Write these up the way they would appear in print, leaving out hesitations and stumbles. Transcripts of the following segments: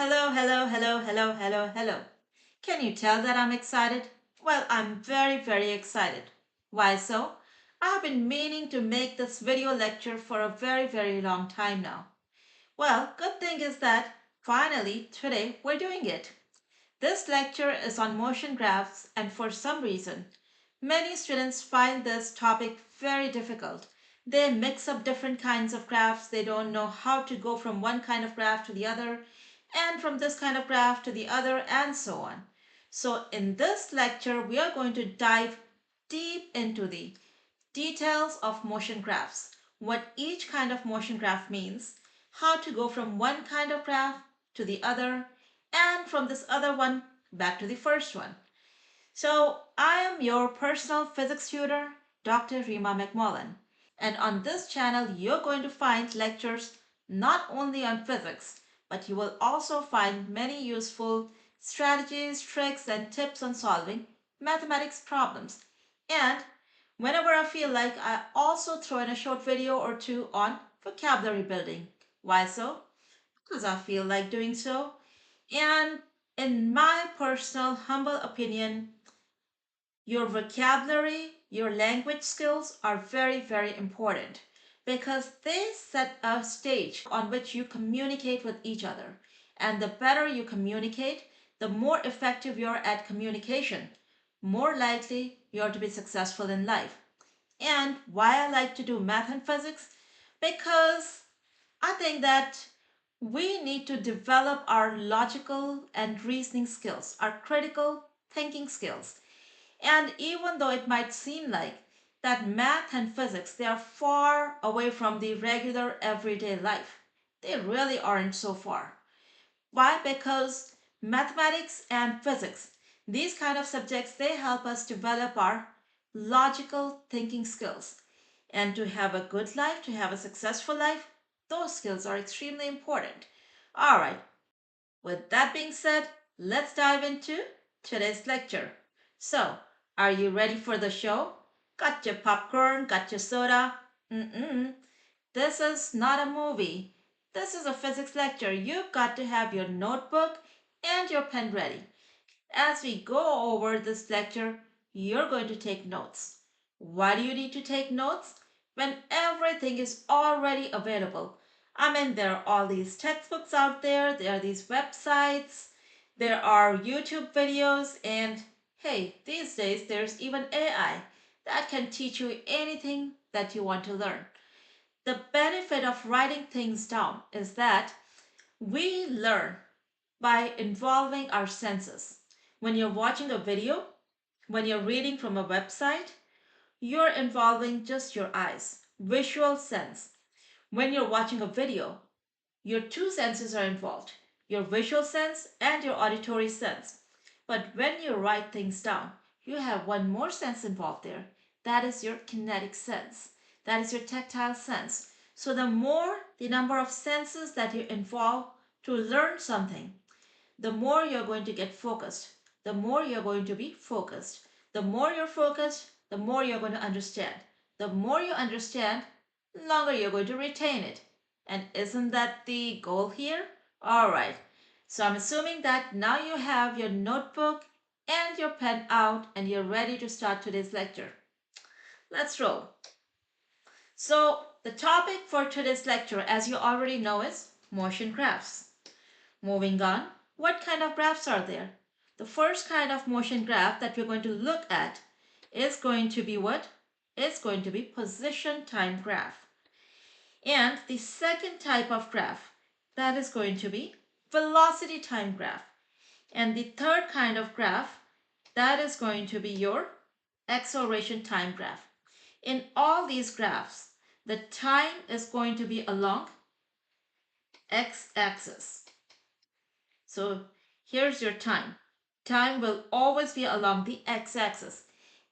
Hello. Can you tell that I'm excited? Well, I'm very excited. Why so? I have been meaning to make this video lecture for a very long time now. Well, good thing is that finally today we're doing it. This lecture is on motion graphs, and for some reason, many students find this topic very difficult. They mix up different kinds of graphs, they don't know how to go from one kind of graph to the other, and from this kind of graph to the other, and so on. So in this lecture, we are going to dive deep into the details of motion graphs, what each kind of motion graph means, how to go from one kind of graph to the other, and from this other one back to the first one. So I am your personal physics tutor, Dr. Rima McMullen. And on this channel, you're going to find lectures not only on physics, but you will also find many useful strategies, tricks, and tips on solving mathematics problems. And whenever I feel like, I also throw in a short video or two on vocabulary building. Why so? Because I feel like doing so. And in my personal humble opinion, your vocabulary, your language skills are very important because they set a stage on which you communicate with each other. And the better you communicate, the more effective you're at communication, more likely you're to be successful in life. And why I like to do math and physics? Because I think that we need to develop our logical and reasoning skills, our critical thinking skills. And even though it might seem like that math and physics, they are far away from the regular everyday life, they really aren't so far. Why? Because mathematics and physics, these kind of subjects, they help us develop our logical thinking skills. And to have a good life, to have a successful life, those skills are extremely important. All right, with that being said, let's dive into today's lecture. So, are you ready for the show? Got your popcorn, got your soda? Mm-mm. This is not a movie. This is a physics lecture. You've got to have your notebook and your pen ready. As we go over this lecture, you're going to take notes. Why do you need to take notes? When everything is already available. I mean, there are all these textbooks out there are these websites, there are YouTube videos, and hey, these days there's even AI that can teach you anything that you want to learn. The benefit of writing things down is that we learn by involving our senses. When you're watching a video, when you're reading from a website, you're involving just your eyes, visual sense. When you're watching a video, your two senses are involved, your visual sense and your auditory sense. But when you write things down, you have one more sense involved there. That is your kinetic sense. That is your tactile sense. So the more the number of senses that you involve to learn something, the more you're going to get focused. The more you're going to be focused. The more you're focused, the more you're going to understand. The more you understand, the longer you're going to retain it. And isn't that the goal here? All right. So I'm assuming that now you have your notebook and your pen out and you're ready to start today's lecture. Let's roll. So the topic for today's lecture, as you already know, is motion graphs. Moving on, what kind of graphs are there? The first kind of motion graph that we're going to look at is going to be what? It's going to be position time graph. And the second type of graph, that is going to be velocity time graph. And the third kind of graph, that is going to be your acceleration time graph. In all these graphs, the time is going to be along x-axis. So here's your time. Time will always be along the x-axis.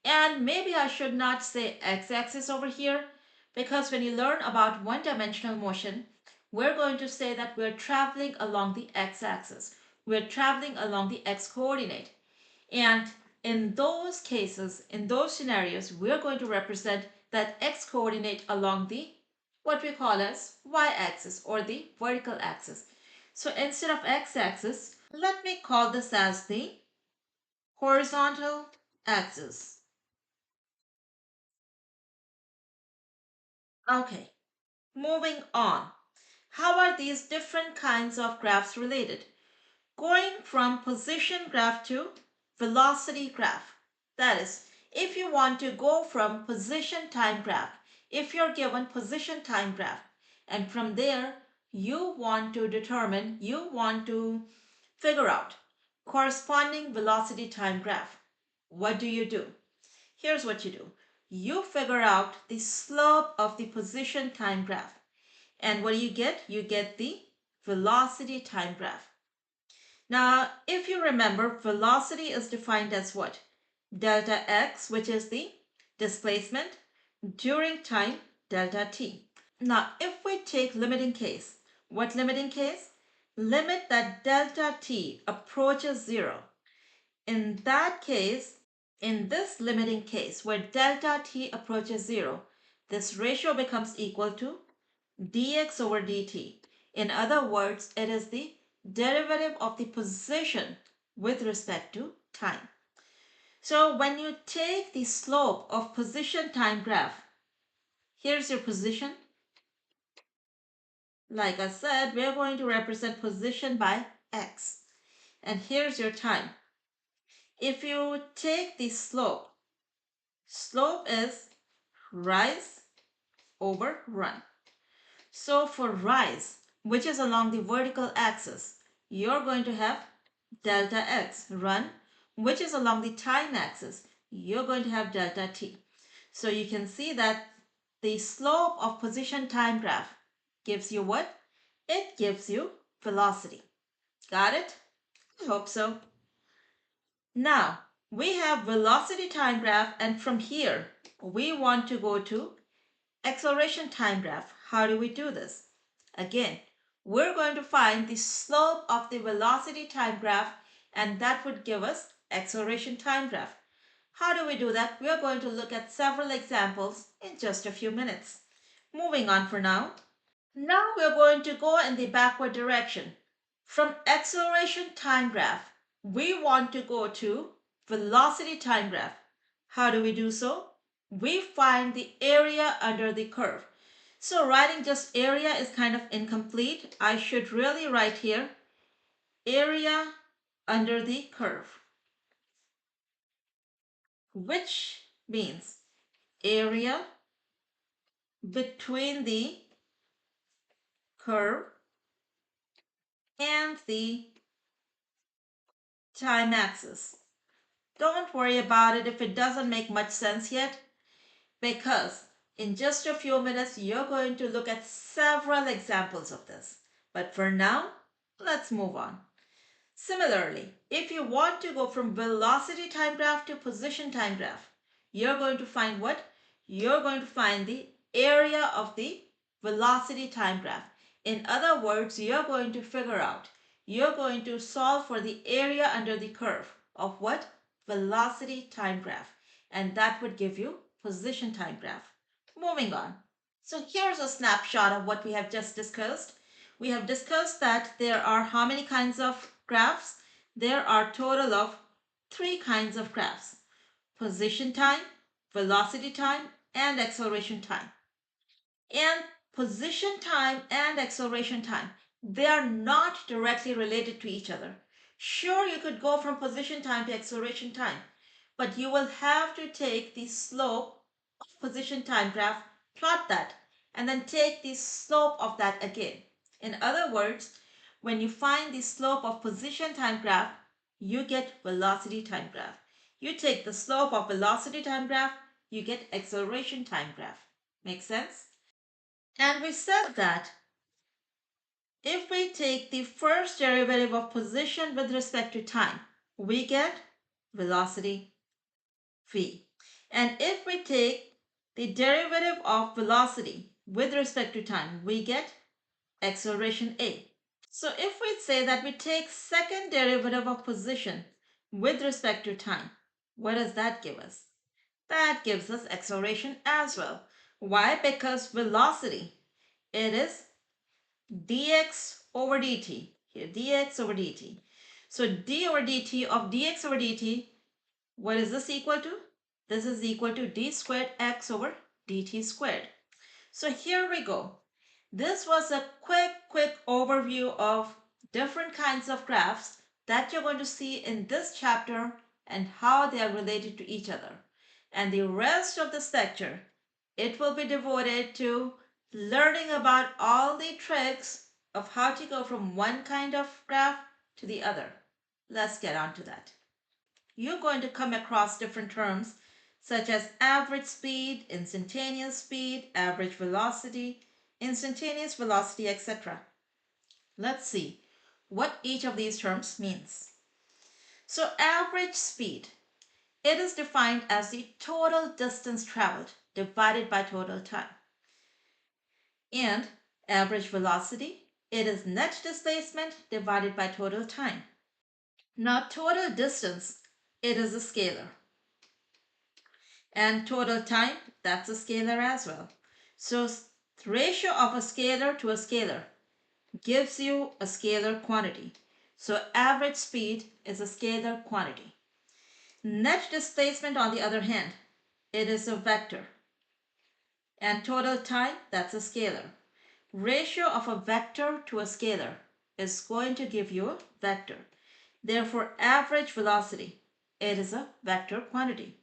And maybe I should not say x-axis over here, because when you learn about one-dimensional motion, we're going to say that we're traveling along the x-axis. We're traveling along the x-coordinate. And in those cases, in those scenarios, we're going to represent that x-coordinate along the what we call as y-axis or the vertical axis. So instead of x-axis, let me call this as the horizontal axis. Okay, moving on. How are these different kinds of graphs related? Going from position graph to velocity graph. That is, if you want to go from position time graph, if you're given position time graph, and from there you want to figure out corresponding velocity time graph. What do? Here's what you do. You figure out the slope of the position time graph. And what do you get? You get the velocity time graph. Now, if you remember, velocity is defined as what? Delta x, which is the displacement during time delta t. Now, if we take limiting case, what limiting case? Limit that delta t approaches zero. In that case, in this limiting case where delta t approaches zero, this ratio becomes equal to dx over dt. In other words, it is the derivative of the position with respect to time. So when you take the slope of position time graph, here's your position. Like I said, we're going to represent position by x. And here's your time. If you take the slope, slope is rise over run. So for rise, which is along the vertical axis, you're going to have delta x. Run, which is along the time axis, you're going to have delta t. So you can see that the slope of position time graph gives you what? It gives you velocity. Got it? I hope so. Now, we have velocity time graph, and from here, we want to go to acceleration time graph. How do we do this? Again, we're going to find the slope of the velocity time graph, and that would give us acceleration time graph. How do we do that? We are going to look at several examples in just a few minutes. Moving on for now. Now we're going to go in the backward direction. From acceleration time graph, we want to go to velocity time graph. How do we do so? We find the area under the curve. So writing just area is kind of incomplete. I should really write here area under the curve, which means area between the curve and the time axis. Don't worry about it if it doesn't make much sense yet, because in just a few minutes you're going to look at several examples of this. But for now, let's move on. Similarly, if you want to go from velocity time graph to position time graph, you're going to find what? You're going to find the area of the velocity time graph. In other words, you're going to solve for the area under the curve of what? Velocity time graph. And that would give you position time graph. Moving on. So here's a snapshot of what we have just discussed. We have discussed that there are how many kinds of graphs? There are total of 3 kinds of graphs: position time, velocity time, and acceleration time. And position time and acceleration time, they are not directly related to each other. Sure, you could go from position time to acceleration time, but you will have to take the slope of position time graph, plot that, and then take the slope of that again. In other words, when you find the slope of position time graph, you get velocity time graph. You take the slope of velocity time graph, you get acceleration time graph. Make sense? And we said that if we take the first derivative of position with respect to time, we get velocity v. And if we take the derivative of velocity with respect to time, we get acceleration a. So if we say that we take second derivative of position with respect to time, what does that give us? That gives us acceleration as well. Why? Because velocity, it is dx over dt. here, dx over dt. So d over dt of dx over dt, what is this equal to? This is equal to d squared x over dt squared. So here we go. This was a quick overview of different kinds of graphs that you're going to see in this chapter and how they are related to each other. And the rest of this lecture, it will be devoted to learning about all the tricks of how to go from one kind of graph to the other. Let's get on to that. You're going to come across different terms such as average speed, instantaneous speed, average velocity, instantaneous velocity, etc. Let's see what each of these terms means. So average speed, it is defined as the total distance traveled divided by total time. And average velocity, it is net displacement divided by total time. Now total distance, it is a scalar. And total time, that's a scalar as well. So the ratio of a scalar to a scalar gives you a scalar quantity. So average speed is a scalar quantity. Net displacement, on the other hand, it is a vector. And total time, that's a scalar. Ratio of a vector to a scalar is going to give you a vector. Therefore, average velocity, it is a vector quantity.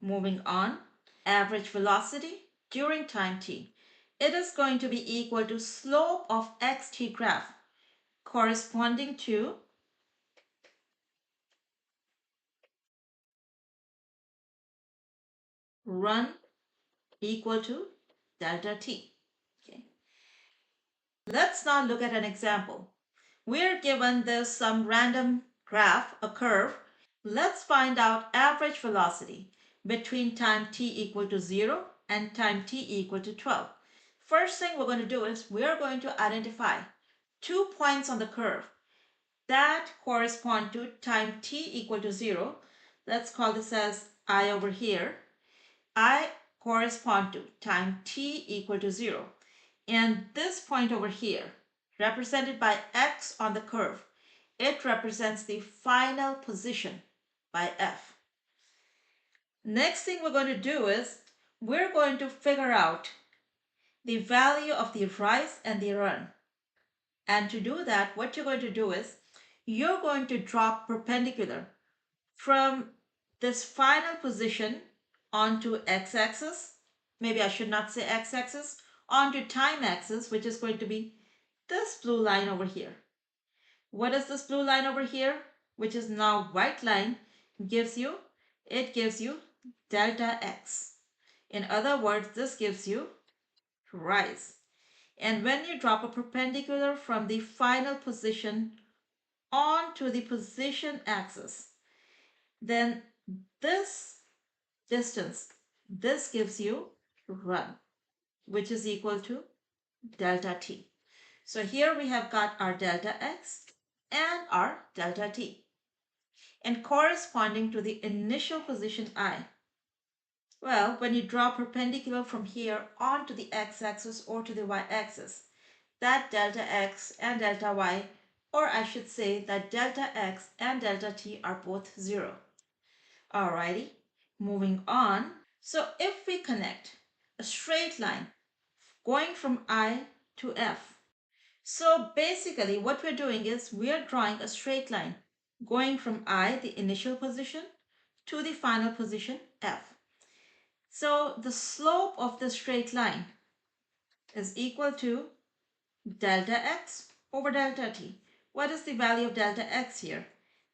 Moving on, average velocity during time t. It is going to be equal to slope of xt graph corresponding to run equal to delta t. Okay. Let's now look at an example. We're given this some random graph, a curve. Let's find out average velocity between time t equal to 0 and time t equal to 12. First thing we're going to do is we're going to identify 2 points on the curve that correspond to time t equal to 0. Let's call this as I over here. I correspond to time t equal to 0. And this point over here, represented by x on the curve, it represents the final position by f. Next thing we're going to do is we're going to figure out the value of the rise and the run. And to do that, what you're going to do is you're going to drop perpendicular from this final position onto x-axis. Maybe I should not say x-axis, onto time axis, which is going to be this blue line over here. What is this blue line over here, which is now white line, gives you? It gives you delta x. In other words, this gives you rise. And when you drop a perpendicular from the final position onto the position axis, then this distance, this gives you run, which is equal to delta t. So here we have got our delta x and our delta t. And corresponding to the initial position I, well, when you draw perpendicular from here onto the x-axis or to the y-axis, that delta x and delta y, or I should say that delta x and delta t are both 0. Alrighty, moving on. So if we connect a straight line going from I to F, so basically what we're doing is we're drawing a straight line going from I, the initial position, to the final position, F. So the slope of the straight line is equal to delta x over delta t. What is the value of delta x here?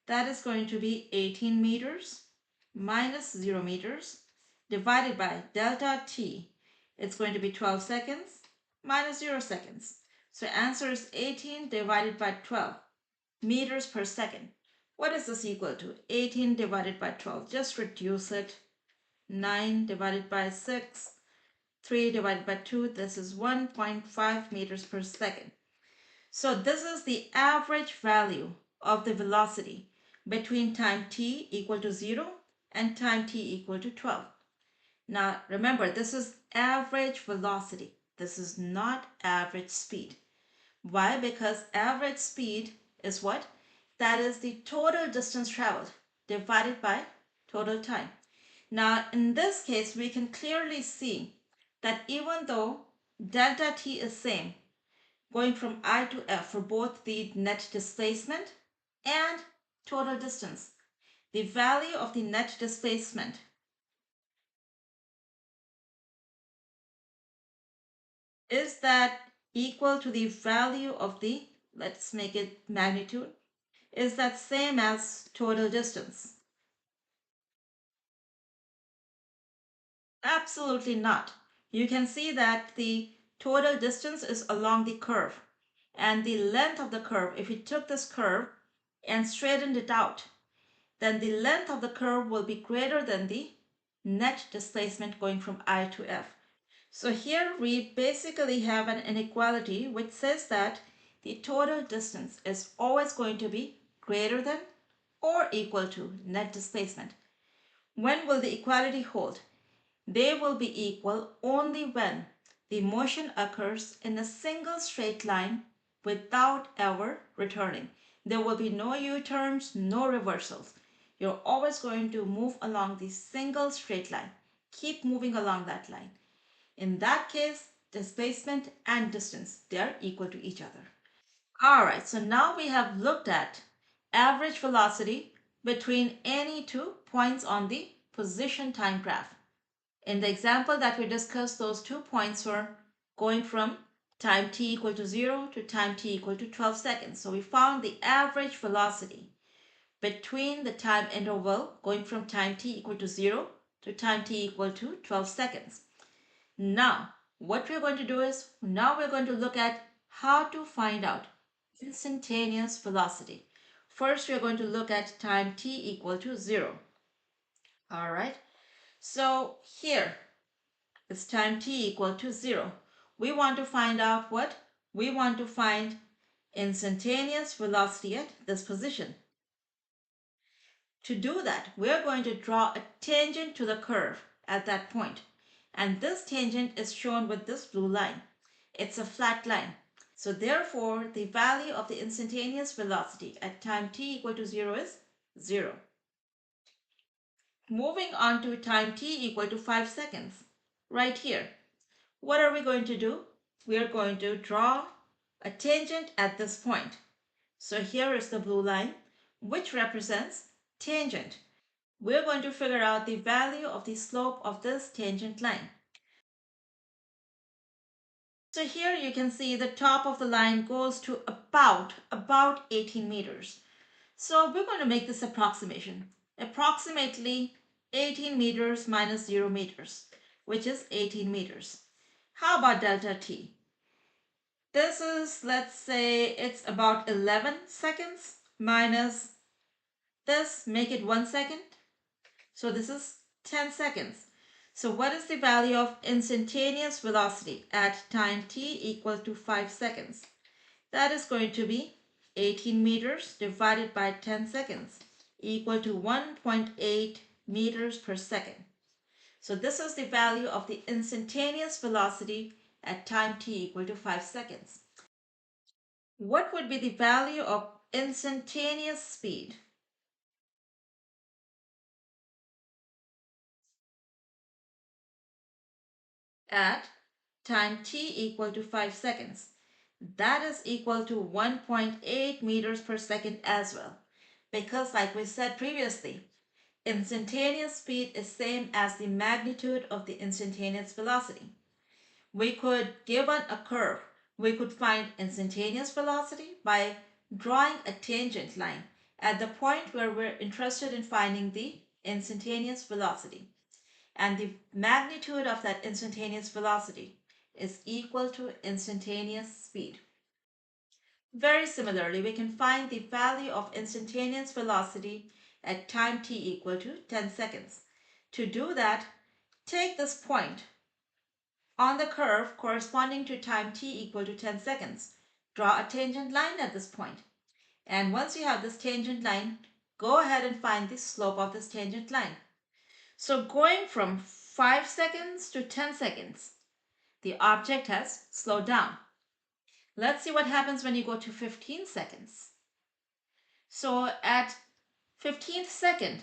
That is going to be 18 meters minus 0 meters divided by delta t. It's going to be 12 seconds minus 0 seconds. So answer is 18 divided by 12 meters per second. What is this equal to? 18 divided by 12. Just reduce it. 9 divided by 6. 3 divided by 2. This is 1.5 meters per second. So this is the average value of the velocity between time t equal to 0 and time t equal to 12. Now remember, this is average velocity. This is not average speed. Why? Because average speed is what? That is the total distance traveled divided by total time. Now, in this case, we can clearly see that even though delta t is same, going from I to F for both the net displacement and total distance, the value of the net displacement is that equal to the value of the, let's make it magnitude, is that same as total distance? Absolutely not. You can see that the total distance is along the curve, and the length of the curve, if we took this curve and straightened it out, then the length of the curve will be greater than the net displacement going from I to F. So here we basically have an inequality which says that the total distance is always going to be greater than or equal to net displacement. When will the equality hold? They will be equal only when the motion occurs in a single straight line without ever returning. There will be no U-turns, no reversals. You're always going to move along the single straight line. Keep moving along that line. In that case, displacement and distance, they are equal to each other. All right, so now we have looked at average velocity between any two points on the position time graph. In the example that we discussed, those 2 points were going from time t equal to 0 to time t equal to 12 seconds. So we found the average velocity between the time interval going from time t equal to 0 to time t equal to 12 seconds. Now, what we're going to do is, now we're going to look at how to find out instantaneous velocity. First, we're going to look at time t equal to 0. All right. So here is time t equal to 0. We want to find out what? We want to find instantaneous velocity at this position. To do that, we're going to draw a tangent to the curve at that point. And this tangent is shown with this blue line. It's a flat line. So therefore, the value of the instantaneous velocity at time t equal to 0 is 0. Moving on to time t equal to 5 seconds. Right here, what are we going to do? We are going to draw a tangent at this point. So here is the blue line, which represents tangent. We're going to figure out the value of the slope of this tangent line. So here you can see the top of the line goes to about 18 meters. So we're going to make this approximation. Approximately 18 meters minus 0 meters, which is 18 meters. How about delta t? This is, let's say, it's about 11 seconds minus this, make it 1 second. So this is 10 seconds. So what is the value of instantaneous velocity at time t equal to 5 seconds? That is going to be 18 meters divided by 10 seconds equal to 1.8 meters per second. So this is the value of the instantaneous velocity at time t equal to 5 seconds. What would be the value of instantaneous speed? At time t equal to 5 seconds. That is equal to 1.8 meters per second as well. Because like we said previously, instantaneous speed is same as the magnitude of the instantaneous velocity. We could, given a curve, we could find instantaneous velocity by drawing a tangent line at the point where we're interested in finding the instantaneous velocity. And the magnitude of that instantaneous velocity is equal to instantaneous speed. Very similarly, we can find the value of instantaneous velocity at time t equal to 10 seconds. To do that, take this point on the curve corresponding to time t equal to 10 seconds. Draw a tangent line at this point. And once you have this tangent line, go ahead and find the slope of this tangent line. So going from 5 seconds to 10 seconds, the object has slowed down. Let's see what happens when you go to 15 seconds. So at 15th second,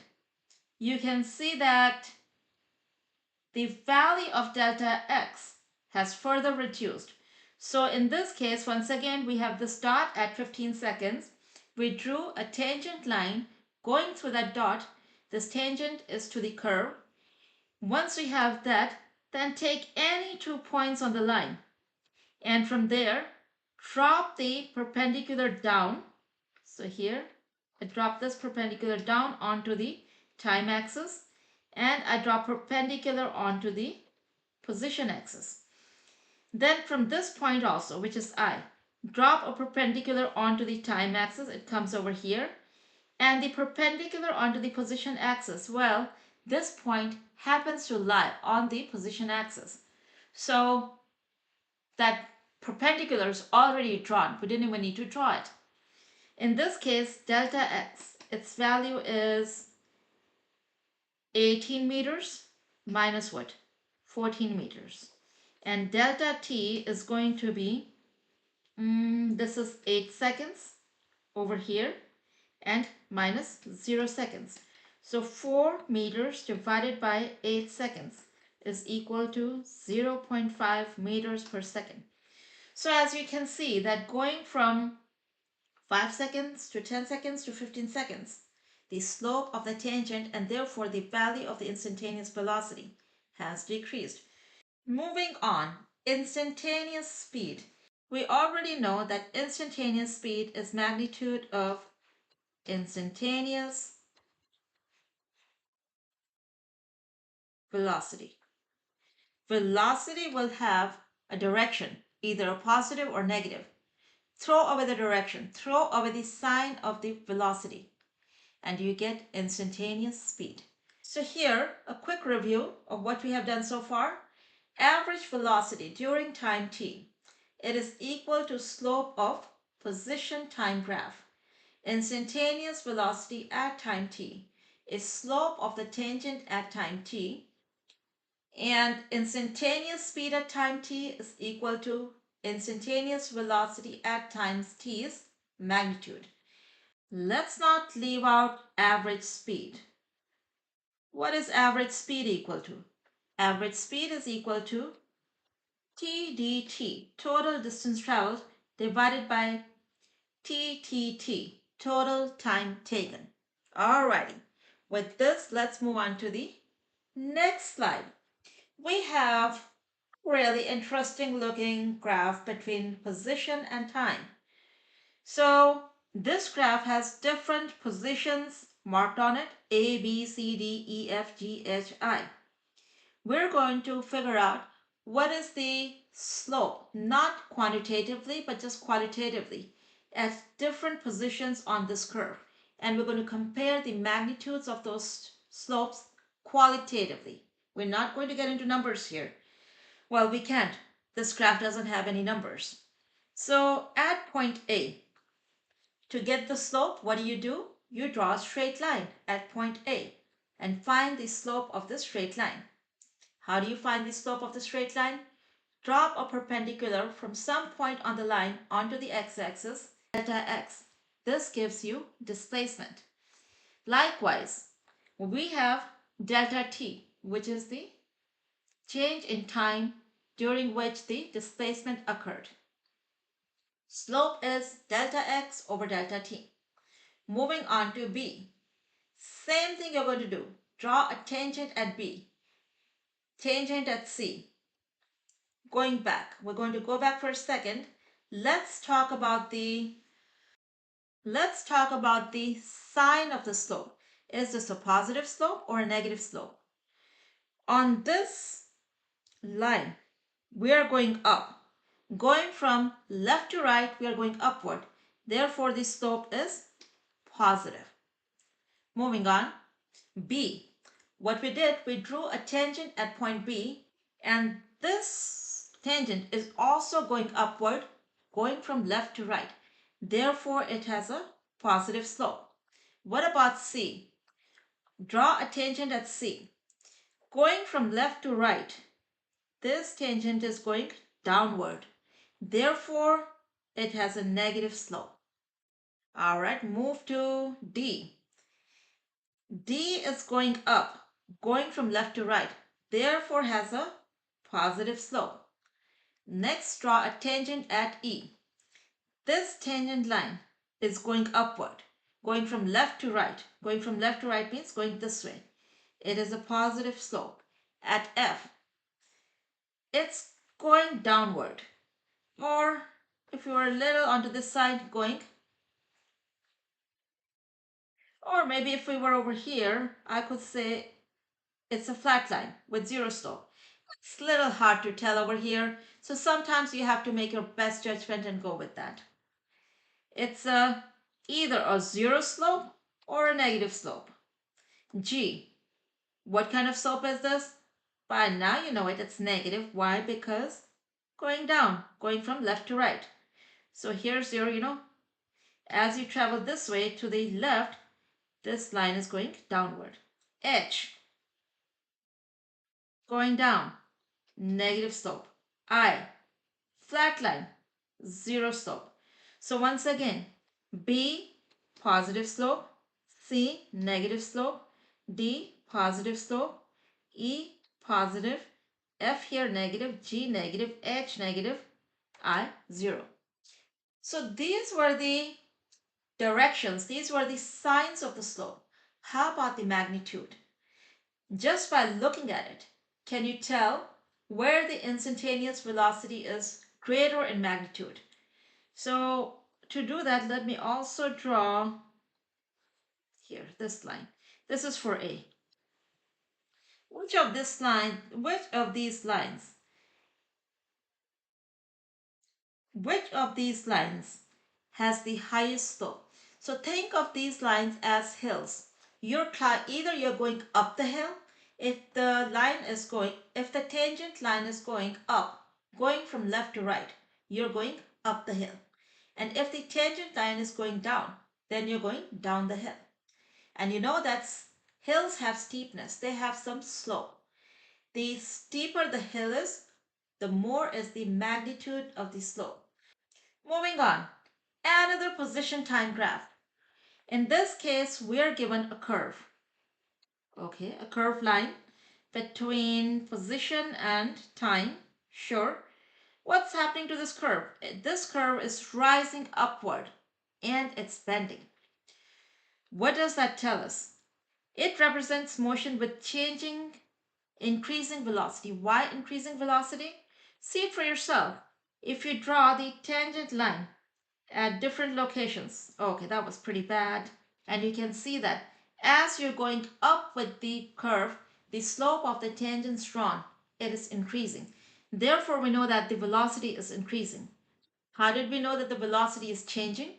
you can see that the value of delta x has further reduced. So in this case, once again, we have this dot at 15 seconds. We drew a tangent line going through that dot. This tangent is to the curve. Once we have that, then take any 2 points on the line, and from there, drop the perpendicular down. So here, I drop this perpendicular down onto the time axis, and I drop perpendicular onto the position axis. Then from this point also, which is I, drop a perpendicular onto the time axis. It comes over here. And the perpendicular onto the position axis, well, this point happens to lie on the position axis. So that perpendicular is already drawn. We didn't even need to draw it. In this case, delta x, its value is 18 meters minus what? 14 meters. And delta t is going to be, this is 8 seconds over here, and minus 0 seconds. So 4 meters divided by 8 seconds is equal to 0.5 meters per second. So as you can see that going from 5 seconds to 10 seconds to 15 seconds, the slope of the tangent and therefore the value of the instantaneous velocity has decreased. Moving on, instantaneous speed. We already know that instantaneous speed is magnitude of instantaneous velocity. Velocity will have a direction, either a positive or negative. Throw away the direction, throw away the sign of the velocity, and you get instantaneous speed. So here, a quick review of what we have done so far. Average velocity during time t. It is equal to slope of position time graph. Instantaneous velocity at time t is slope of the tangent at time t, and instantaneous speed at time t is equal to instantaneous velocity at times t's magnitude. Let's not leave out average speed. What is average speed equal to? Average speed is equal to t dt, total distance traveled, divided by t, total time taken. Alrighty, with this, let's move on to the next slide. We have really interesting looking graph between position and time. So this graph has different positions marked on it, A, B, C, D, E, F, G, H, I. We're going to figure out what is the slope, not quantitatively, but just qualitatively, at different positions on this curve. And we're going to compare the magnitudes of those slopes qualitatively. We're not going to get into numbers here. Well, we can't. This graph doesn't have any numbers. So at point A, to get the slope, what do? You draw a straight line at point A and find the slope of the straight line. How do you find the slope of the straight line? Drop a perpendicular from some point on the line onto the x-axis, delta x. This gives you displacement. Likewise, we have delta t, which is the change in time during which the displacement occurred. Slope is delta x over delta t. Moving on to B. Same thing you're going to do. Draw a tangent at B, tangent at C. Going back, we're going to go back for a second. Let's talk about the sign of the slope. Is this a positive slope or a negative slope? On this line, we are going up. Going from left to right, we are going upward. Therefore, the slope is positive. Moving on, B. What we did, we drew a tangent at point B, and this tangent is also going upward, going from left to right. Therefore, it has a positive slope. What about C? Draw a tangent at C. Going from left to right, this tangent is going downward. Therefore, it has a negative slope. All right, move to D. D is going up, going from left to right, therefore has a positive slope. Next, draw a tangent at E. This tangent line is going upward, going from left to right. Going from left to right means going this way. It is a positive slope. At F, it's going downward. Or if you were a little onto this side, going, or maybe if we were over here, I could say it's a flat line with zero slope. It's a little hard to tell over here, so sometimes you have to make your best judgment and go with that. It's either a zero slope or a negative slope. G, what kind of slope is this? By now you know it, it's negative. Why? Because going down, going from left to right. So here's your, as you travel this way to the left, this line is going downward. H, going down, negative slope. I, flat line, zero slope. So once again, B, positive slope. C, negative slope. D, positive slope. E, positive. F here negative. G, negative. H, negative. I, zero. So these were the directions. These were the signs of the slope. How about the magnitude? Just by looking at it, can you tell where the instantaneous velocity is greater in magnitude? So to do that, let me also draw here this line. This is for A. Which of these lines has the highest slope? So think of these lines as hills. Either you're going up the hill, if the tangent line is going up, going from left to right, you're going up the hill. And if the tangent line is going down, then you're going down the hill. And you know that hills have steepness, they have some slope. The steeper the hill is, the more is the magnitude of the slope. Moving on, another position time graph. In this case, we are given a curve. Okay, a curved line between position and time. Sure. What's happening to this curve? This curve is rising upward and it's bending. What does that tell us? It represents motion with increasing velocity. Why increasing velocity? See it for yourself. If you draw the tangent line at different locations, okay, that was pretty bad. And you can see that as you're going up with the curve, the slope of the tangent drawn, it is increasing. Therefore, we know that the velocity is increasing. How did we know that the velocity is changing?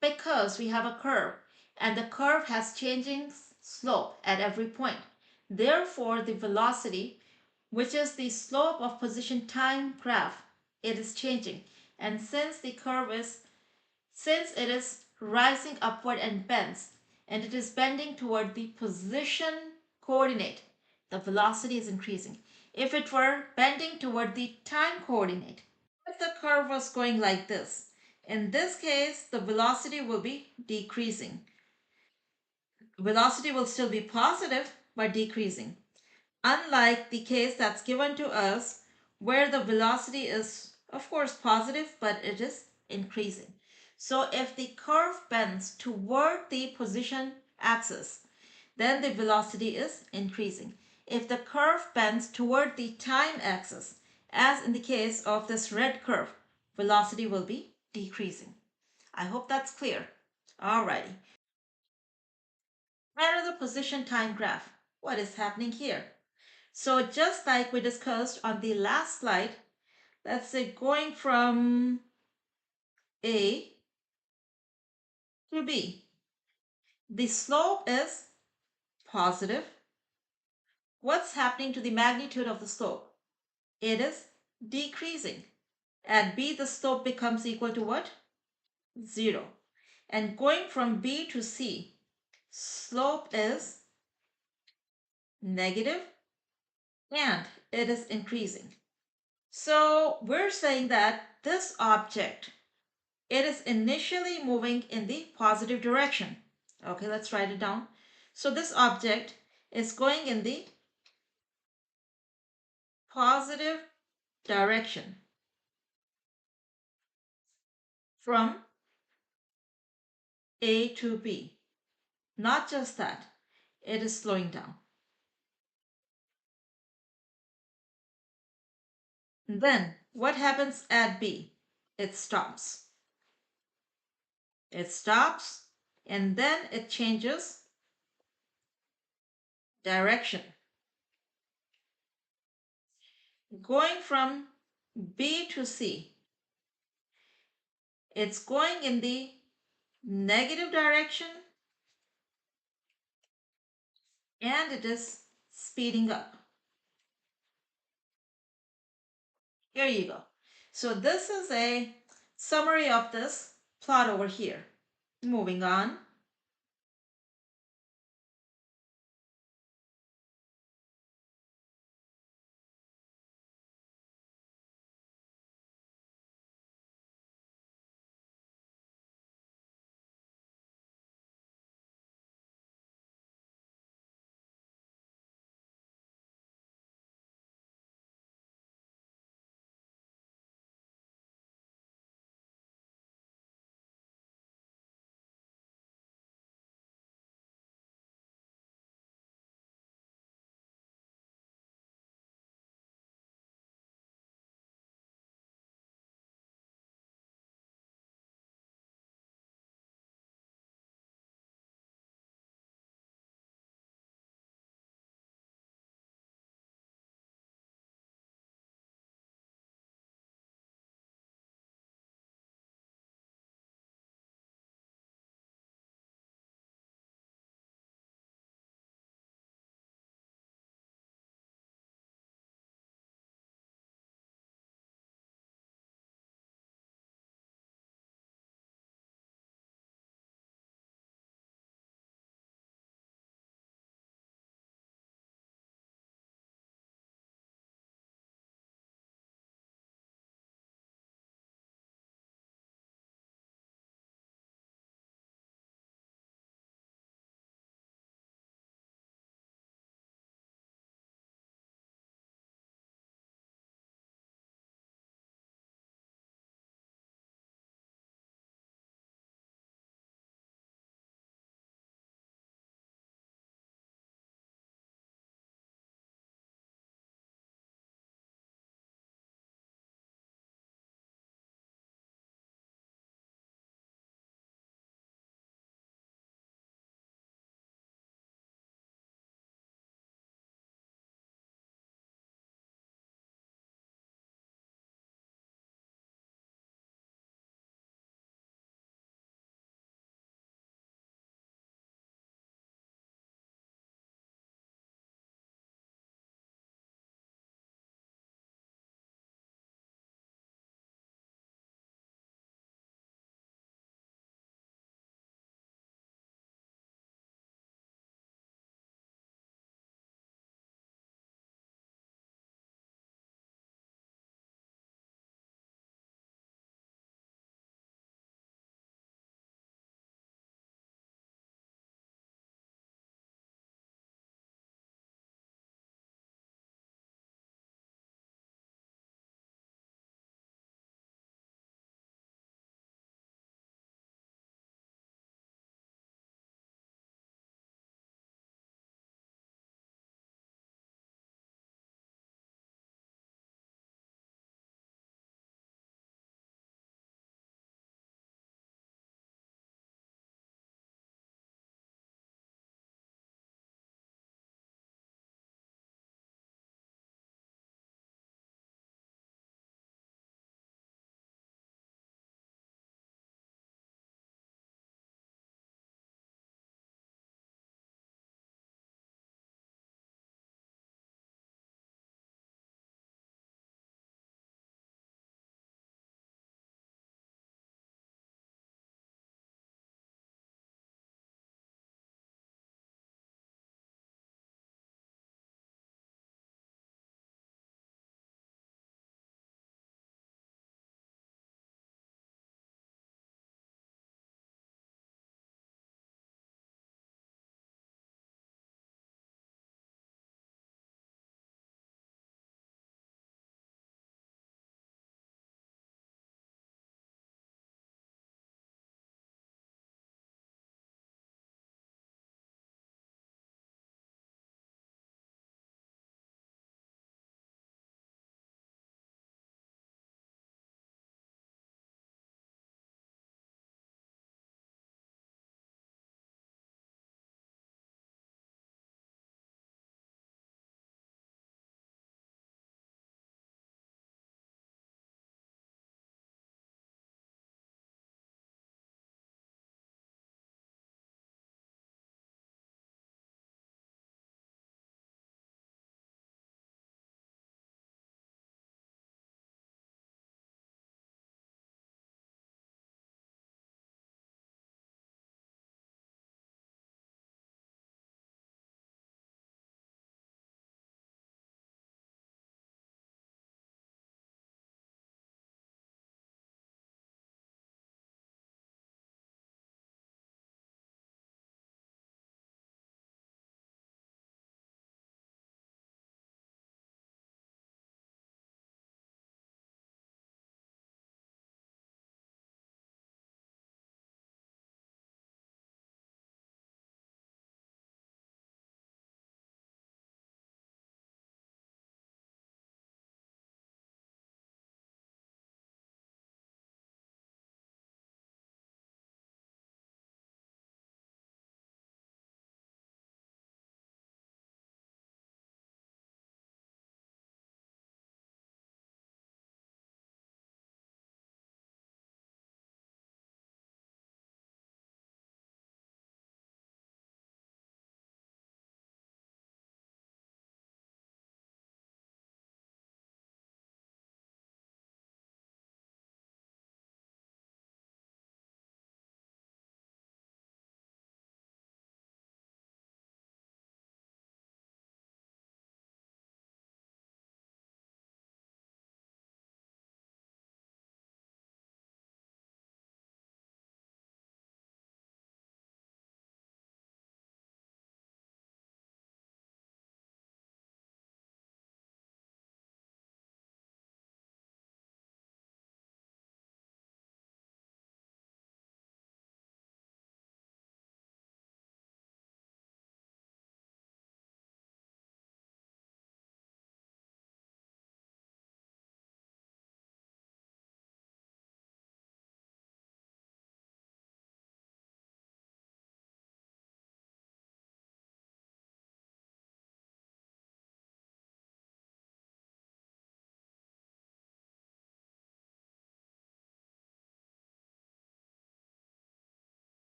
Because we have a curve and the curve has changing slope at every point. Therefore, the velocity, which is the slope of position time graph, it is changing. And since it is rising upward and bends, and it is bending toward the position coordinate, the velocity is increasing. If it were bending toward the time coordinate, if the curve was going like this, in this case, the velocity will be decreasing. Velocity will still be positive, but decreasing. Unlike the case that's given to us, where the velocity is, of course, positive, but it is increasing. So if the curve bends toward the position axis, then the velocity is increasing. If the curve bends toward the time axis, as in the case of this red curve, velocity will be decreasing. I hope that's clear. Alrighty. Another position time graph. What is happening here? So just like we discussed on the last slide, let's say going from A to B. The slope is positive. What's happening to the magnitude of the slope? It is decreasing. At B, the slope becomes equal to what? 0. And going from B to C, slope is negative and it is increasing. So we're saying that this object it is initially moving in the positive direction. Okay, let's write it down. So this object is going in the positive direction from A to B. Not just that, it is slowing down. Then what happens at B? It stops. It stops and then it changes direction. Going from B to C, it's going in the negative direction and it is speeding up. Here you go. So this is a summary of this plot over here. Moving on.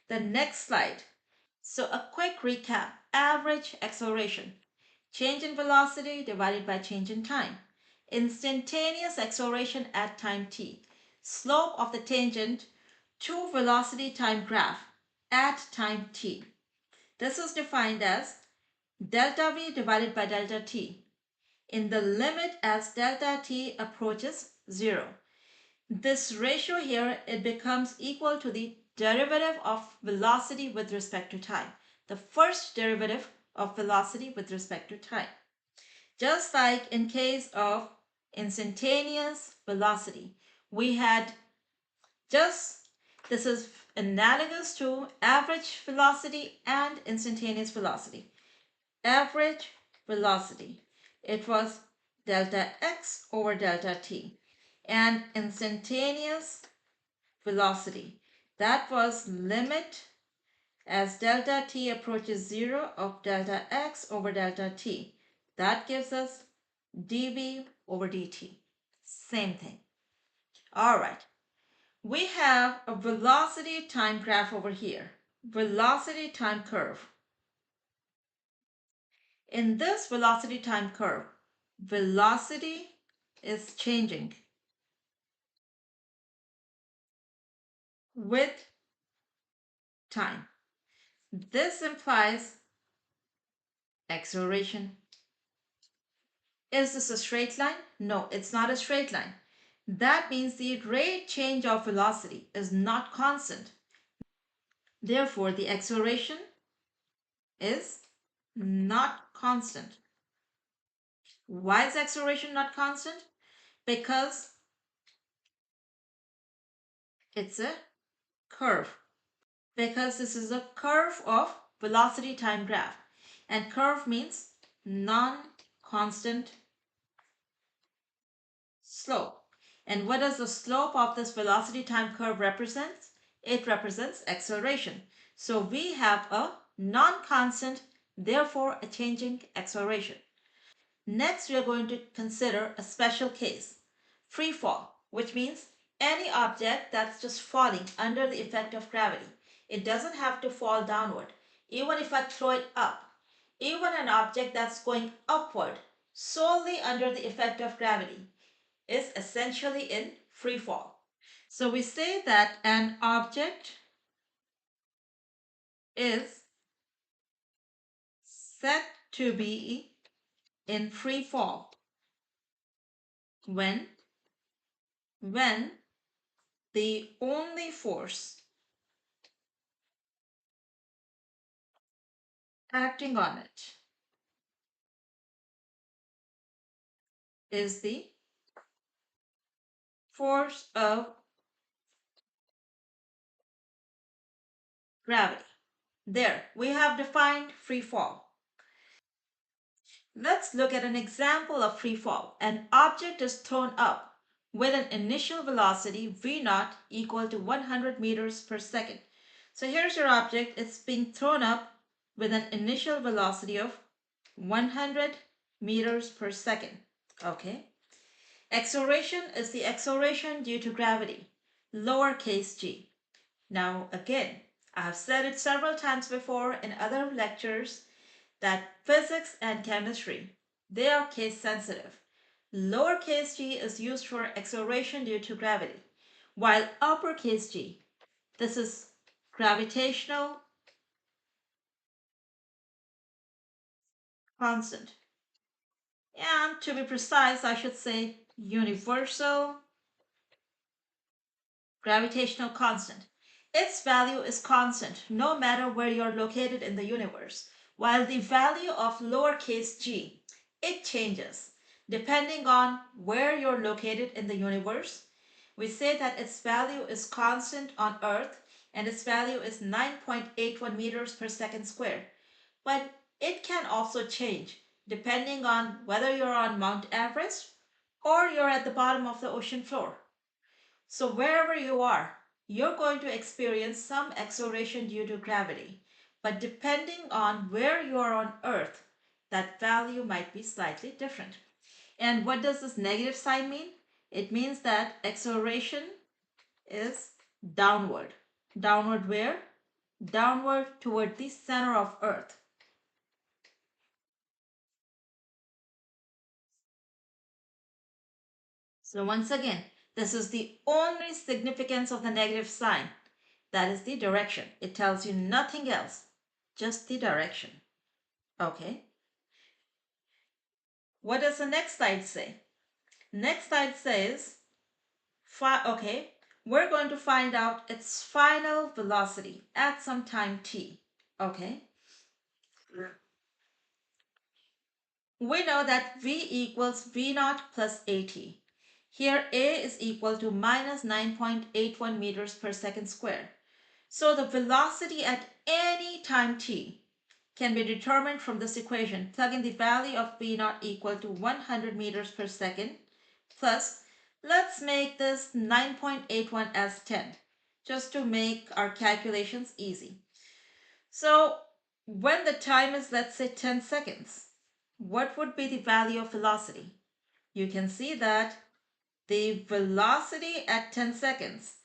The next slide. So a quick recap. Average acceleration. Change in velocity divided by change in time. Instantaneous acceleration at time t. Slope of the tangent to velocity time graph at time t. This is defined as delta v divided by delta t in the limit as delta t approaches 0. This ratio here, it becomes equal to the derivative of velocity with respect to time. The first derivative of velocity with respect to time. Just like in case of instantaneous velocity, we had this is analogous to average velocity and instantaneous velocity. Average velocity, it was delta x over delta t, and instantaneous velocity, that was limit as delta t approaches 0 of delta x over delta t. That gives us dv over dt. Same thing. All right. We have a velocity time graph over here. Velocity time curve. In this velocity time curve, velocity is changing with time. This implies acceleration. Is this a straight line? No, it's not a straight line. That means the rate change of velocity is not constant. Therefore, the acceleration is not constant. Why is acceleration not constant? Because it's a curve. Because this is a curve of velocity time graph. And curve means non-constant slope. And what does the slope of this velocity time curve represent? It represents acceleration. So we have a non-constant, therefore a changing acceleration. Next, we are going to consider a special case, free fall, which means any object that's just falling under the effect of gravity. It doesn't have to fall downward. Even if I throw it up, even an object that's going upward solely under the effect of gravity is essentially in free fall. So we say that an object is said to be in free fall when the only force acting on it is the force of gravity. There, we have defined free fall. Let's look at an example of free fall. An object is thrown up with an initial velocity v0 equal to 100 meters per second. So here's your object. It's being thrown up with an initial velocity of 100 meters per second. Okay. Acceleration is the acceleration due to gravity, lowercase g. Now again, I have said it several times before in other lectures that physics and chemistry, they are case sensitive. Lowercase g is used for acceleration due to gravity, while uppercase g, this is gravitational constant. And to be precise, I should say universal gravitational constant. Its value is constant no matter where you're located in the universe, while the value of lowercase g, it changes depending on where you're located in the universe. We say that its value is constant on Earth and its value is 9.81 meters per second squared. But it can also change depending on whether you're on Mount Everest or you're at the bottom of the ocean floor. So wherever you are, you're going to experience some acceleration due to gravity. But depending on where you are on Earth, that value might be slightly different. And what does this negative sign mean? It means that acceleration is downward. Downward where? downward toward the center of Earth. So once again, this is the only significance of the negative sign. That is the direction. It tells you nothing else, just the direction. Okay. What does the next slide say? Next slide says, okay, we're going to find out its final velocity at some time t. Okay. We know that v equals v naught plus at. Here a is equal to minus 9.81 meters per second squared. So the velocity at any time t can be determined from this equation. Plug in the value of v naught equal to 100 meters per second plus, let's make this 9.81 as 10, just to make our calculations easy. So when the time is, let's say, 10 seconds, what would be the value of velocity? You can see that the velocity at 10 seconds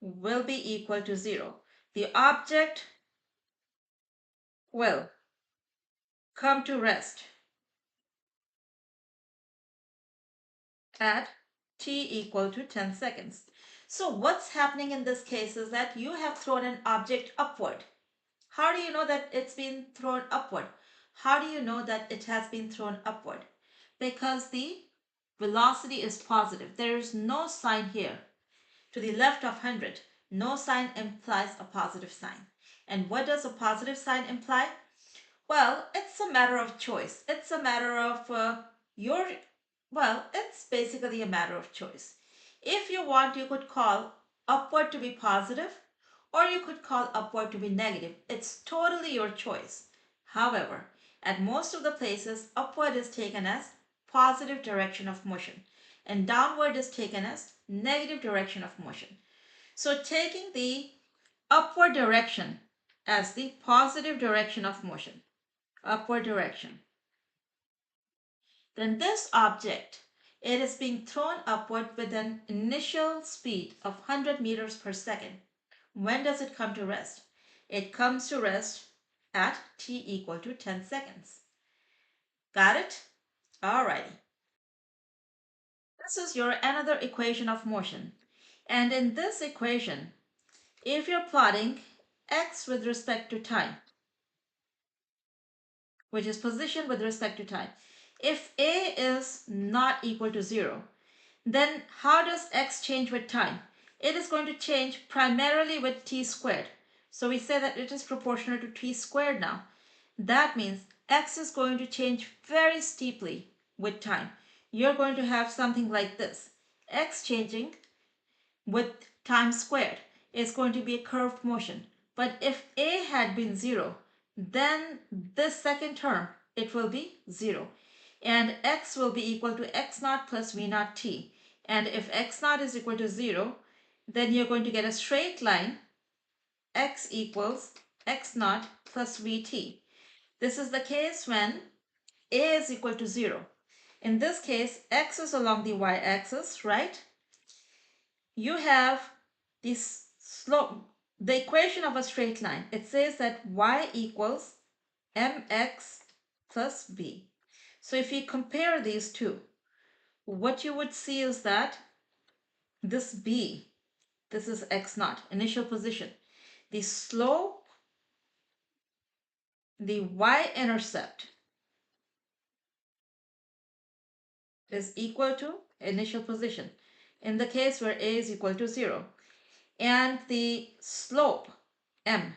will be equal to 0. The object will come to rest at t equal to 10 seconds. So what's happening in this case is that you have thrown an object upward. How do you know that it's been thrown upward? How do you know that it has been thrown upward? Because the velocity is positive. There is no sign here. To the left of 100, no sign implies a positive sign. And what does a positive sign imply? Well, it's a matter of choice. It's a matter of your, well, it's basically a matter of choice. If you want, you could call upward to be positive, or you could call upward to be negative. It's totally your choice. However, at most of the places, upward is taken as positive direction of motion, and downward is taken as negative direction of motion. So taking the upward direction as the positive direction of motion, upward direction, then this object, it is being thrown upward with an initial speed of 100 meters per second. When does it come to rest? It comes to rest at t equal to 10 seconds. Got it? Alrighty. This is your another equation of motion. And in this equation, if you're plotting x with respect to time, which is position with respect to time, if a is not equal to 0, then how does x change with time? It is going to change primarily with t squared. So we say that it is proportional to t squared now. That means x is going to change very steeply with time. You're going to have something like this. X changing with time squared is going to be a curved motion. But if a had been 0, then this second term, it will be 0. And x will be equal to x naught plus v naught t. And if x naught is equal to 0, then you're going to get a straight line, x equals x naught plus vt. This is the case when a is equal to 0. In this case, x is along the y-axis, right? You have this slope, the equation of a straight line. It says that y equals mx plus b. So if you compare these two, what you would see is that this b, this is x naught, initial position. The slope, the y-intercept is equal to initial position in the case where a is equal to 0. And the slope, m,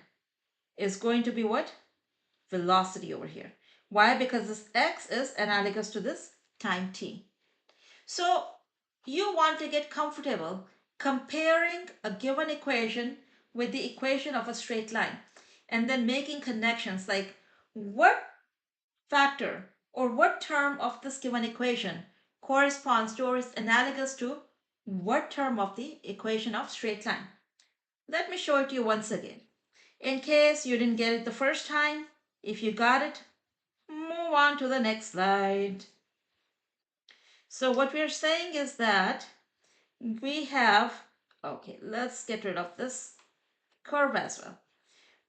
is going to be what? Velocity over here. Why? Because this x is analogous to this time t. So you want to get comfortable comparing a given equation with the equation of a straight line and then making connections like what factor or what term of this given equation corresponds to or is analogous to what term of the equation of straight line. Let me show it to you once again. In case you didn't get it the first time, if you got it, move on to the next slide. So what we're saying is that we have, okay, let's get rid of this curve as well.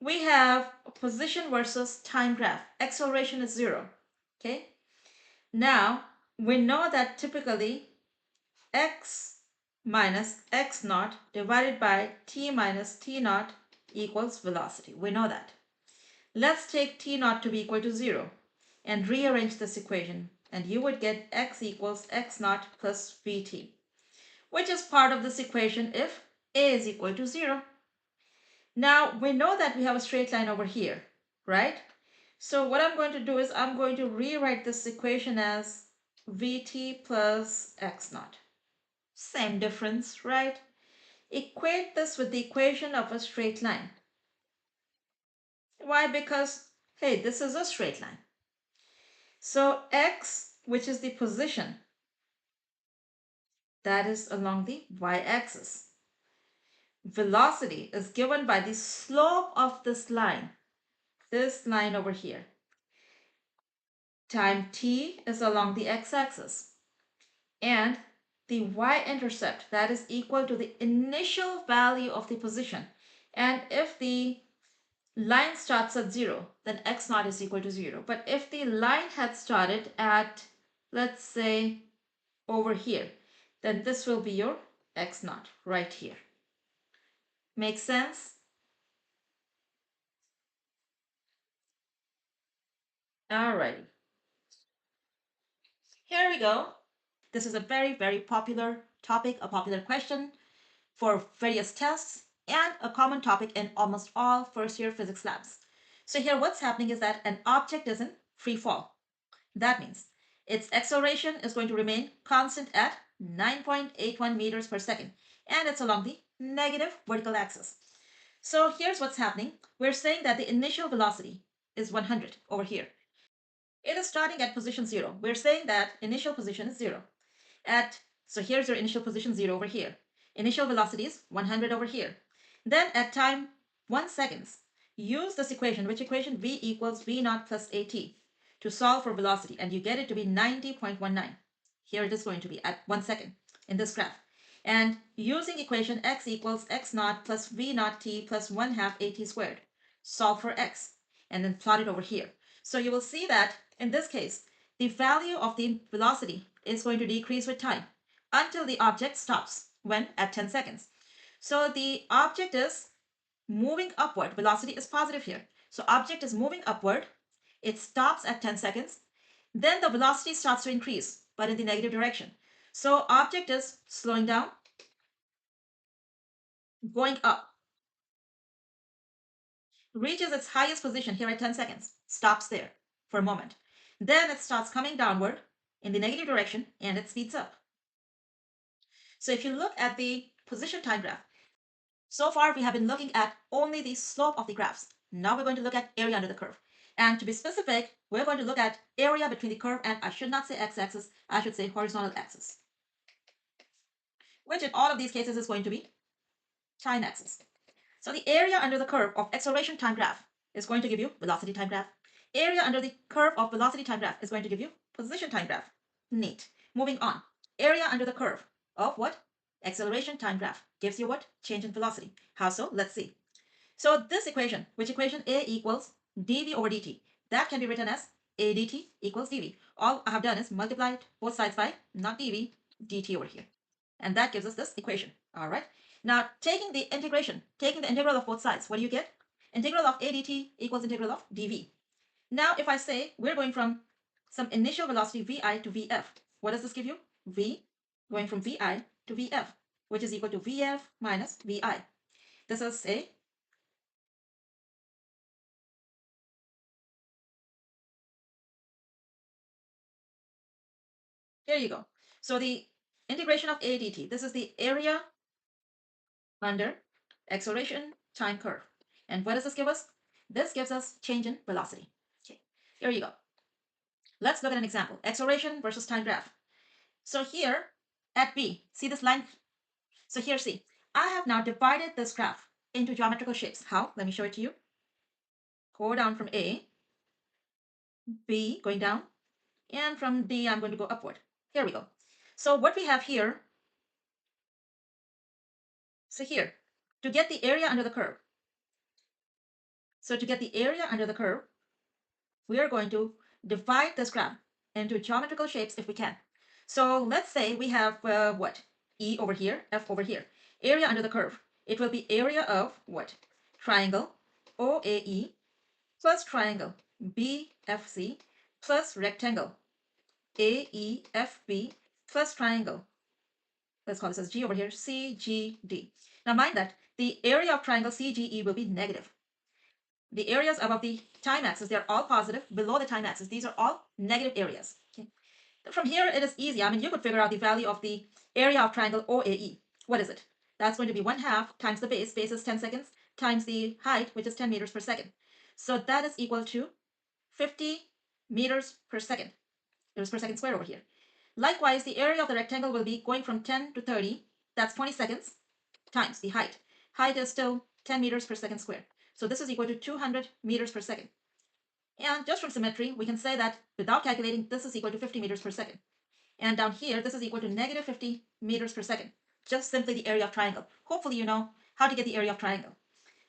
we have position versus time graph. Acceleration is 0. Okay. Now, we know that typically x minus x naught divided by t minus t naught equals velocity. We know that. Let's take t naught to be equal to 0 and rearrange this equation, and you would get x equals x naught plus vt, which is part of this equation if a is equal to 0. Now, we know that we have a straight line over here, right? So what I'm going to do is I'm going to rewrite this equation as vt plus x naught. Same difference, right? Equate this with the equation of a straight line. Why? Because, hey, this is a straight line. So x, which is the position, that is along the y-axis. Velocity is given by the slope of this line over here. Time t is along the x-axis. And the y-intercept, that is equal to the initial value of the position. And if the line starts at 0, then x naught is equal to 0. But if the line had started at, let's say, over here, then this will be your x naught right here. Make sense? Alrighty. Here we go. This is a very, very popular topic, a popular question for various tests, and a common topic in almost all first-year physics labs. So here what's happening is that an object is in free fall. That means its acceleration is going to remain constant at 9.81 meters per second, and it's along the negative vertical axis. So here's what's happening. We're saying that the initial velocity is 100 over here. It is starting at position 0. We're saying that initial position is 0. So here's your initial position 0 over here. Initial velocity is 100 over here. Then at time 1 seconds, use this equation, which equation? V equals V naught plus AT, to solve for velocity, and you get it to be 90.19. Here it is going to be at 1 second in this graph. And using equation x equals x naught plus V naught t plus 1/2 AT squared, solve for x, and then plot it over here. So you will see that in this case, the value of the velocity is going to decrease with time until the object stops, when? At 10 seconds. So the object is moving upward. Velocity is positive here. So object is moving upward. It stops at 10 seconds. Then the velocity starts to increase, but in the negative direction. So object is slowing down, going up, reaches its highest position here at 10 seconds, stops there for a moment. Then it starts coming downward in the negative direction, and it speeds up. So if you look at the position time graph, so far we have been looking at only the slope of the graphs. Now we're going to look at area under the curve. And to be specific, we're going to look at area between the curve and, I should not say x-axis, I should say horizontal axis, which in all of these cases is going to be time axis. So the area under the curve of acceleration time graph is going to give you velocity time graph. Area under the curve of velocity time graph is going to give you position time graph. Neat. Moving on. Area under the curve of what? Acceleration time graph gives you what? Change in velocity. How so? Let's see. So this equation, which equation? A equals dv over dt. That can be written as a dt equals dv. All I have done is multiplied both sides by not dv, dt over here. And that gives us this equation. All right. Now, taking the integral of both sides, what do you get? Integral of a dt equals integral of dv. Now, if I say we're going from some initial velocity vi to vf, what does this give you? V going from vi to vf, which is equal to vf minus vi. This is a Here you go. So the integration of a dt, this is the area under acceleration time curve. And what does this give us? This gives us change in velocity. Okay, here you go. Let's look at an example. Acceleration versus time graph. So here at B, see this line? So here, see, I have now divided this graph into geometrical shapes. How? Let me show it to you. Go down from A, B going down, and from D, I'm going to go upward. Here we go. So what we have here, so here, to get the area under the curve, So to get the area under the curve, we are going to divide this graph into geometrical shapes if we can. So let's say we have what? E over here, F over here. Area under the curve. It will be area of what? Triangle OAE plus triangle BFC plus rectangle AEFB plus triangle, let's call this as G over here, CGD. Now mind that the area of triangle CGE will be negative. The areas above the time axis, they're all positive. Below the time axis, these are all negative areas. Okay. From here, it is easy. I mean, you could figure out the value of the area of triangle OAE. What is it? That's going to be 1/2 times the base. Base is 10 seconds times the height, which is 10 meters per second. So that is equal to 50 meters per second. Meters per second square over here. Likewise, the area of the rectangle will be going from 10 to 30. That's 20 seconds times the height. Height is still 10 meters per second square. So this is equal to 200 meters per second. And just from symmetry, we can say that without calculating, this is equal to 50 meters per second. And down here, this is equal to negative 50 meters per second. Just simply the area of triangle. Hopefully you know how to get the area of triangle.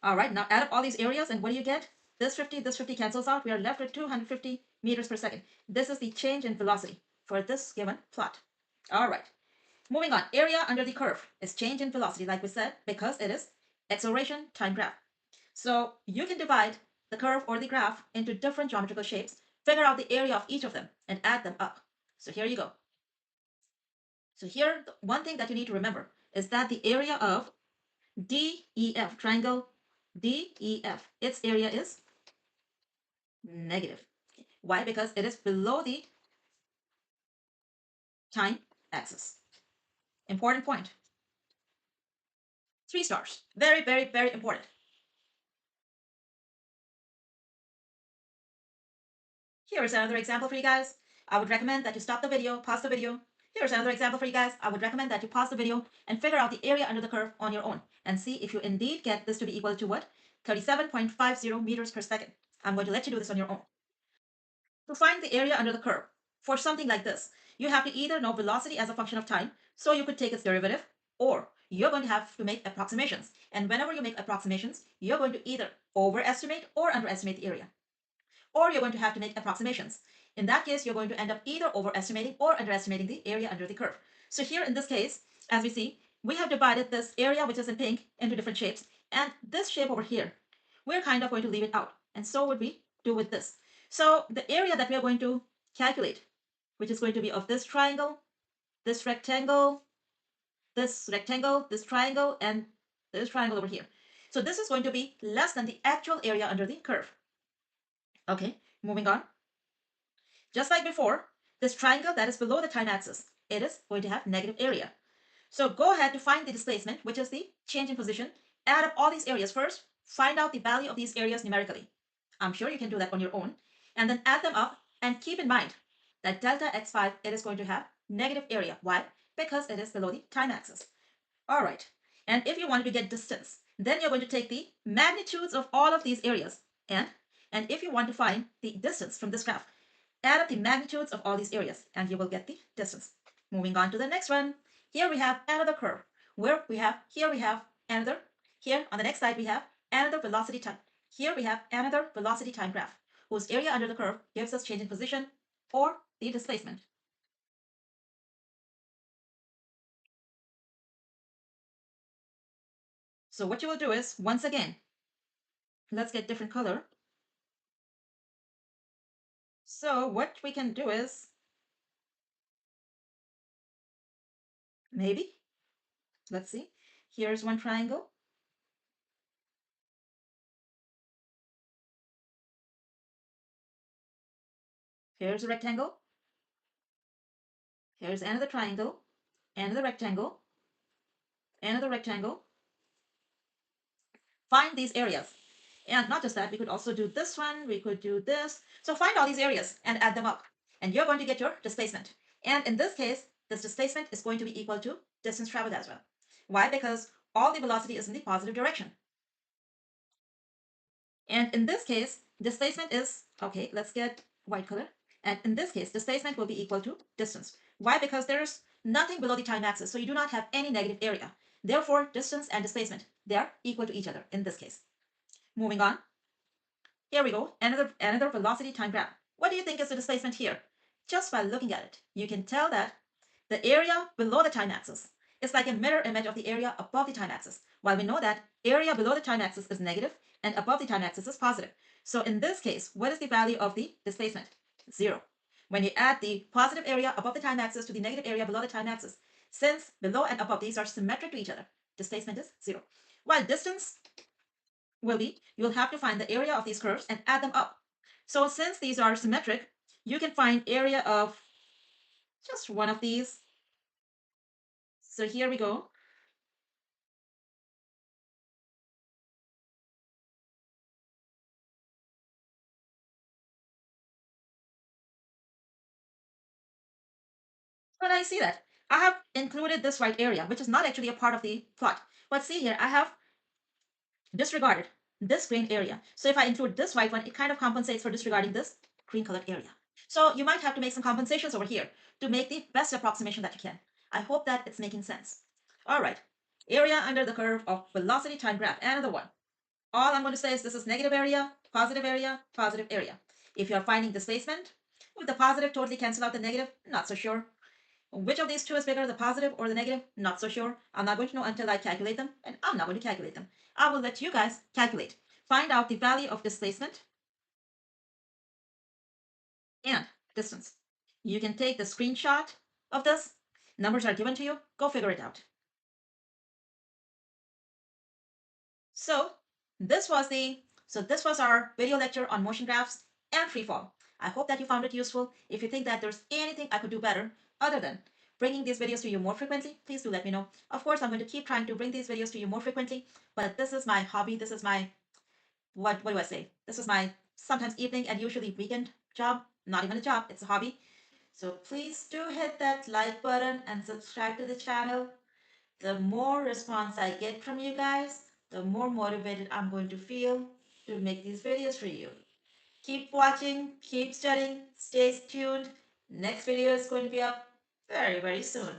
All right, now add up all these areas, and what do you get? This 50 cancels out. We are left with 250 meters per second. This is the change in velocity for this given plot. All right, moving on. Area under the curve is change in velocity, like we said, because it is acceleration time graph. So you can divide the curve or the graph into different geometrical shapes, figure out the area of each of them, and add them up. So here you go. So here, one thing that you need to remember is that the area of DEF, triangle DEF, its area is negative. Why? Because it is below the time axis. Important point. 3 stars. Very, very, very important. Here is another example for you guys. I would recommend that you stop the video, pause the video. Here's another example for you guys. I would recommend that you pause the video and figure out the area under the curve on your own and see if you indeed get this to be equal to what? 37.50 meters per second. I'm going to let you do this on your own. To find the area under the curve, for something like this, you have to either know velocity as a function of time, so you could take its derivative, or you're going to have to make approximations. And whenever you make approximations, you're going to either overestimate or underestimate the area. Or you're going to have to make approximations. In that case, you're going to end up either overestimating or underestimating the area under the curve. So here in this case, as we see, we have divided this area, which is in pink, into different shapes. And this shape over here, we're kind of going to leave it out. And so would we do with this. So the area that we are going to calculate, which is going to be of this triangle, this rectangle, this rectangle, this triangle, and this triangle over here. So this is going to be less than the actual area under the curve. Okay, moving on. Just like before, this triangle that is below the time axis, it is going to have negative area. So go ahead to find the displacement, which is the change in position. Add up all these areas first. Find out the value of these areas numerically. I'm sure you can do that on your own. And then add them up and keep in mind that delta x5, it is going to have negative area. Why? Because it is below the time axis. All right. And if you wanted to get distance, then you're going to take the magnitudes of all of these areas. And if you want to find the distance from this graph, add up the magnitudes of all these areas and you will get the distance. Moving on to the next one. Here we have another curve where here we have another, here on the next slide we have another velocity time. Here we have another velocity time graph whose area under the curve gives us change in position or the displacement. So what you will do is, once again, let's get different color. So what we can do is, maybe, let's see, here's one triangle. Here's a rectangle. Here's another triangle, another rectangle, another rectangle. Find these areas. And not just that, we could also do this one, we could do this. So find all these areas and add them up. And you're going to get your displacement. And in this case, this displacement is going to be equal to distance traveled as well. Why? Because all the velocity is in the positive direction. And in this case, displacement is, okay, let's get white color. And in this case, displacement will be equal to distance. Why? Because there's nothing below the time axis, so you do not have any negative area. Therefore, distance and displacement, they are equal to each other in this case. Moving on. Here we go, another velocity time graph. What do you think is the displacement here? Just by looking at it, you can tell that the area below the time axis is like a mirror image of the area above the time axis, while we know that area below the time axis is negative and above the time axis is positive. So in this case, what is the value of the displacement? 0. When you add the positive area above the time axis to the negative area below the time axis, since below and above these are symmetric to each other, displacement is 0. While distance will be, you'll have to find the area of these curves and add them up. So since these are symmetric, you can find area of just one of these. So here we go. But I see that. I have included this white area, which is not actually a part of the plot. But see here, I have disregarded this green area. So if I include this white one, it kind of compensates for disregarding this green colored area. So you might have to make some compensations over here to make the best approximation that you can. I hope that it's making sense. All right, area under the curve of velocity time graph, another one. All I'm going to say is this is negative area, positive area, positive area. If you're finding displacement, would the positive totally cancel out the negative? Not so sure. Which of these two is bigger, the positive or the negative? Not so sure. I'm not going to know until I calculate them, and I'm not going to calculate them. I will let you guys calculate. Find out the value of displacement and distance. You can take the screenshot of this. Numbers are given to you. Go figure it out. So this was our video lecture on motion graphs and freefall. I hope that you found it useful. If you think that there's anything I could do better other than bringing these videos to you more frequently, please do let me know. Of course, I'm going to keep trying to bring these videos to you more frequently, but this is my hobby. This is my, what do I say? This is my sometimes evening and usually weekend job. Not even a job, it's a hobby. So please do hit that like button and subscribe to the channel. The more response I get from you guys, the more motivated I'm going to feel to make these videos for you. Keep watching, keep studying, stay tuned. Next video is going to be up very, very soon.